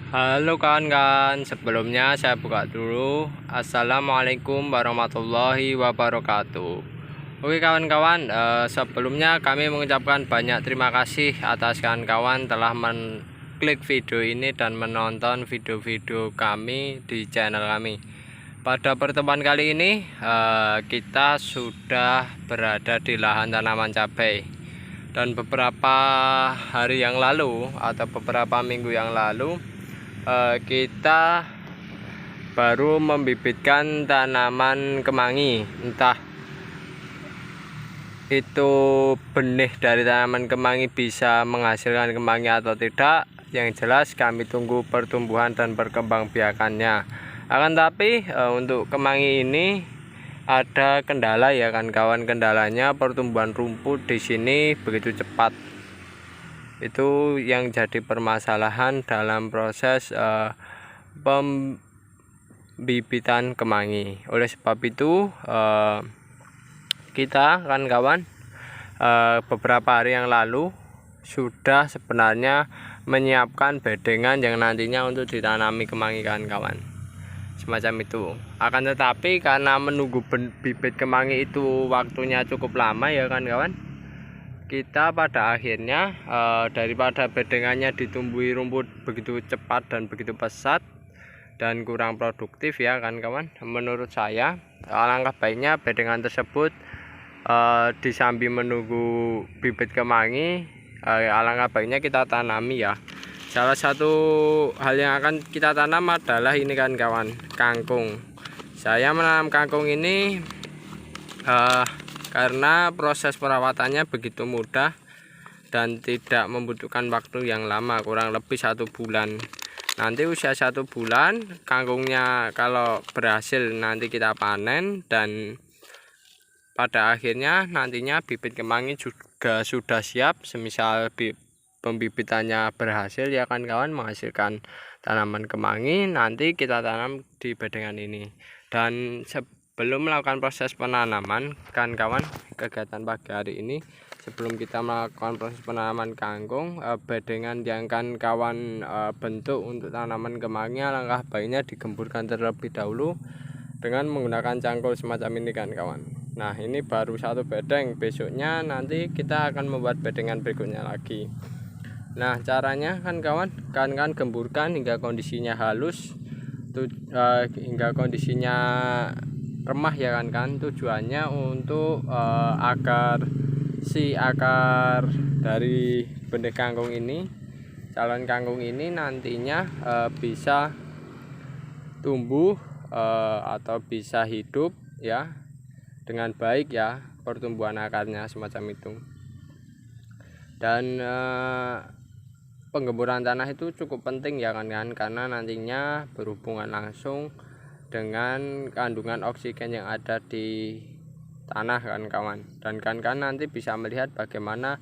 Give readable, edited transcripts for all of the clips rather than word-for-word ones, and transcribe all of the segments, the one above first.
Halo kawan-kawan, sebelumnya saya buka dulu. Assalamualaikum warahmatullahi wabarakatuh. Oke kawan-kawan, sebelumnya kami mengucapkan banyak terima kasih atas kawan-kawan telah mengklik video ini dan menonton video-video kami di channel kami. Pada pertemuan kali ini kita sudah berada di lahan tanaman cabai. Dan beberapa hari yang lalu atau beberapa minggu yang lalu kita baru membibitkan tanaman kemangi. Entah itu benih dari tanaman kemangi bisa menghasilkan kemangi atau tidak, yang jelas kami tunggu pertumbuhan dan perkembangbiakannya. Akan tapi untuk kemangi ini ada kendala ya kan kawan. Kendalanya pertumbuhan rumput di sini begitu cepat. Itu yang jadi permasalahan dalam proses pembibitan kemangi. Oleh sebab itu kita kan kawan beberapa hari yang lalu sudah sebenarnya menyiapkan bedengan yang nantinya untuk ditanami kemangi kawan-kawan, semacam itu. Akan tetapi karena menunggu bibit kemangi itu waktunya cukup lama ya kan kawan, kita pada akhirnya daripada bedengannya ditumbuhi rumput begitu cepat dan begitu pesat dan kurang produktif ya kan kawan, menurut saya alangkah baiknya bedengan tersebut disambi menunggu bibit kemangi, alangkah baiknya kita tanami ya. Salah satu hal yang akan kita tanam adalah ini kan kawan, kangkung. Saya menanam kangkung ini karena proses perawatannya begitu mudah dan tidak membutuhkan waktu yang lama, kurang lebih 1 bulan. Nanti usia 1 bulan kangkungnya kalau berhasil nanti kita panen, dan pada akhirnya nantinya bibit kemangi juga sudah siap. Semisal pembibitannya berhasil ya kan kawan, menghasilkan tanaman kemangi, nanti kita tanam di bedengan ini. Dan sebelum melakukan proses penanaman kan kawan, kegiatan pagi hari ini, sebelum kita melakukan proses penanaman kangkung, bedengan yang kan kawan bentuk untuk tanaman kemangi, alangkah baiknya digemburkan terlebih dahulu dengan menggunakan cangkul semacam ini kan kawan. Nah ini baru satu bedeng, besoknya nanti kita akan membuat bedengan berikutnya lagi. Nah caranya kan kawan, kan gemburkan hingga kondisinya halus, hingga kondisinya remah ya kan. Tujuannya untuk agar si akar dari benih kangkung ini, calon kangkung ini nantinya bisa tumbuh atau bisa hidup ya dengan baik ya, pertumbuhan akarnya semacam itu. Dan penggemburan tanah itu cukup penting ya kan, karena nantinya berhubungan langsung dengan kandungan oksigen yang ada di tanah kan kawan. Dan kan nanti bisa melihat bagaimana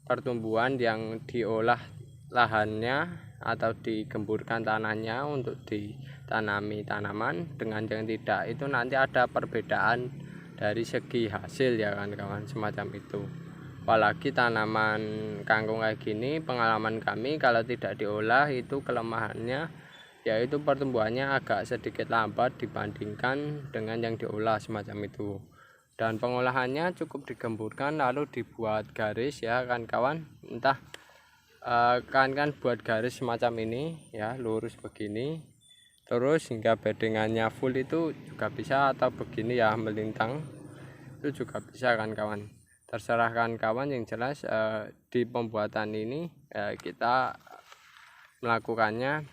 pertumbuhan yang diolah lahannya atau digemburkan tanahnya untuk ditanami tanaman dengan yang tidak, itu nanti ada perbedaan dari segi hasil ya kan kawan, semacam itu. Apalagi tanaman kangkung kayak gini, pengalaman kami kalau tidak diolah itu kelemahannya yaitu pertumbuhannya agak sedikit lambat dibandingkan dengan yang diolah semacam itu. Dan pengolahannya cukup digemburkan lalu dibuat garis ya kan kawan, entah kan buat garis semacam ini ya, lurus begini terus hingga bedengannya full itu juga bisa, atau begini ya melintang itu juga bisa kan kawan, terserah kan kawan. Yang jelas di pembuatan ini kita melakukannya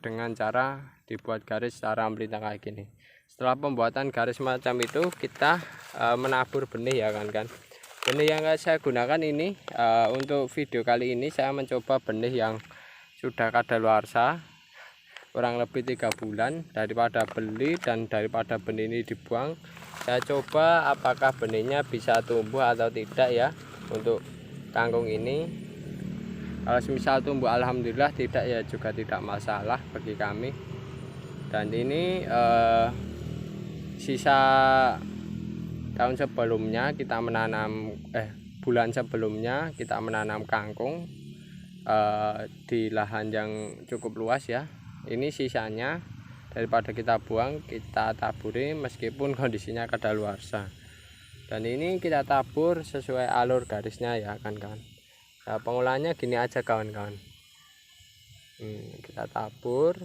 dengan cara dibuat garis secara melintang kayak gini. Setelah pembuatan garis semacam itu kita menabur benih ya kan. Benih yang saya gunakan ini untuk video kali ini, saya mencoba benih yang sudah kadaluarsa kurang lebih 3 bulan. Daripada beli dan daripada benih ini dibuang, saya coba apakah benihnya bisa tumbuh atau tidak ya untuk kangkung ini. Kalau semisal tumbuh alhamdulillah, tidak ya juga tidak masalah bagi kami. Dan ini sisa tahun sebelumnya kita menanam bulan sebelumnya kita menanam kangkung di lahan yang cukup luas ya. Ini sisanya daripada kita buang, kita taburi meskipun kondisinya kadaluarsa. Dan ini kita tabur sesuai alur garisnya ya kawan-kawan. Nah, pengolahannya gini aja kawan-kawan. Kita tabur.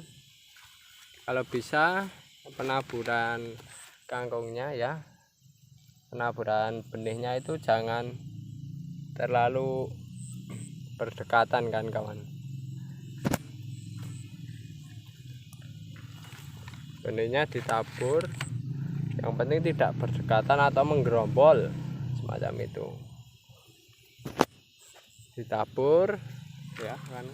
Kalau bisa penaburan kangkungnya ya, penaburan benihnya itu jangan terlalu berdekatan kan kawan. Benihnya ditabur, yang penting tidak berdekatan atau menggerombol semacam itu. Ditabur ya kan.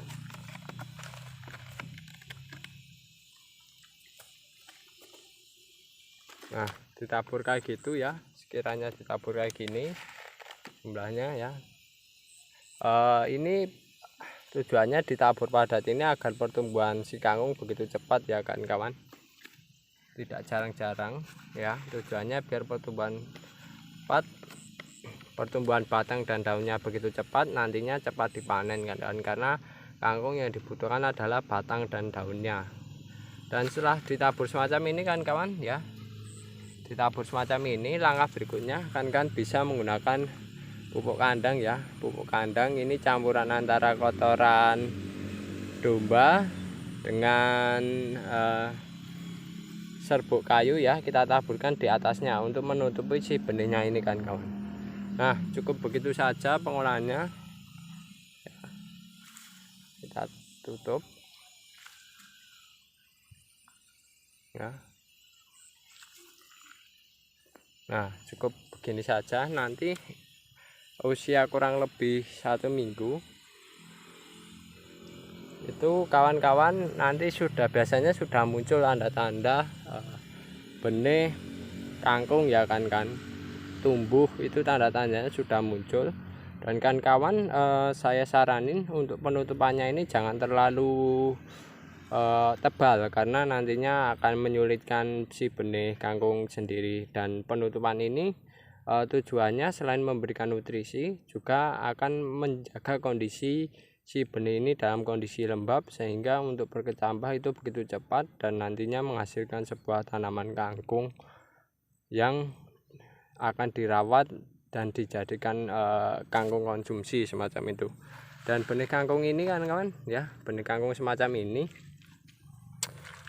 Nah, ditabur kayak gitu ya, sekiranya ditabur kayak gini jumlahnya ya. Ini tujuannya ditabur padat ini agar pertumbuhan si kangkung begitu cepat ya kan kawan, tidak jarang-jarang ya. Tujuannya biar pertumbuhan batang dan daunnya begitu cepat, nantinya cepat dipanen kan, karena kangkung yang dibutuhkan adalah batang dan daunnya. Dan setelah ditabur semacam ini kan kawan ya, ditabur semacam ini, langkah berikutnya kan bisa menggunakan pupuk kandang ya. Pupuk kandang ini campuran antara kotoran domba dengan serbuk kayu ya, kita taburkan di atasnya untuk menutupi si benihnya ini kan kawan. Nah, cukup begitu saja pengolahannya. Kita tutup ya. Nah, cukup begini saja. Nanti usia kurang lebih 1 minggu itu kawan-kawan nanti biasanya sudah muncul tanda-tanda benih kangkung ya kan tumbuh, itu tanda-tandanya sudah muncul. Dan kawan-kawan saya saranin untuk penutupannya ini jangan terlalu tebal, karena nantinya akan menyulitkan si benih kangkung sendiri. Dan penutupan ini tujuannya selain memberikan nutrisi, juga akan menjaga kondisi si benih ini dalam kondisi lembab, sehingga untuk berkecambah itu begitu cepat dan nantinya menghasilkan sebuah tanaman kangkung yang akan dirawat dan dijadikan kangkung konsumsi semacam itu. Dan benih kangkung ini kan kawan ya, benih kangkung semacam ini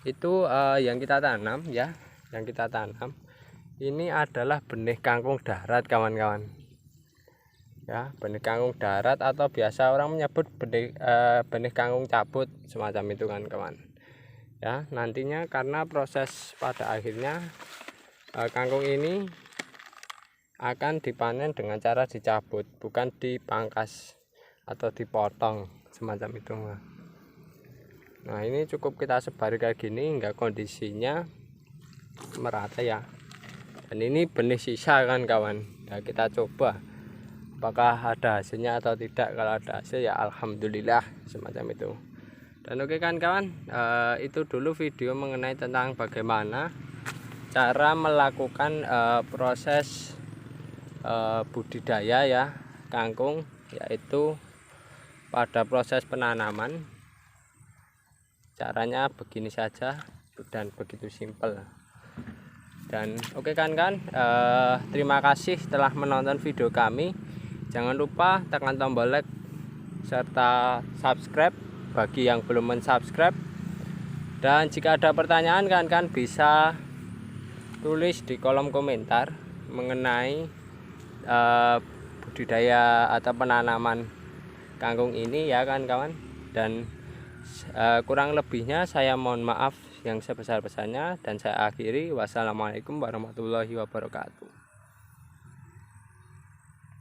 itu yang kita tanam ya, yang kita tanam ini adalah benih kangkung darat kawan-kawan ya, benih kangkung darat atau biasa orang menyebut benih kangkung cabut semacam itu kan kawan ya. Nantinya karena proses pada akhirnya kangkung ini akan dipanen dengan cara dicabut, bukan dipangkas atau dipotong semacam itu. Nah, ini cukup kita sebar kayak gini hingga kondisinya merata ya. Dan ini benih sisa kan kawan. Nah, kita coba apakah ada hasilnya atau tidak. Kalau ada hasil ya alhamdulillah semacam itu. Dan oke kan kawan, itu dulu video mengenai tentang bagaimana cara melakukan proses budidaya ya kangkung, yaitu pada proses penanaman. Caranya begini saja dan begitu simpel. Dan oke kan terima kasih telah menonton video kami. Jangan lupa tekan tombol like serta subscribe bagi yang belum mensubscribe. Dan jika ada pertanyaan kan bisa tulis di kolom komentar mengenai budidaya atau penanaman kangkung ini ya kan kawan. Dan kurang lebihnya saya mohon maaf yang sebesar-besarnya, dan saya akhiri. Wassalamualaikum warahmatullahi wabarakatuh.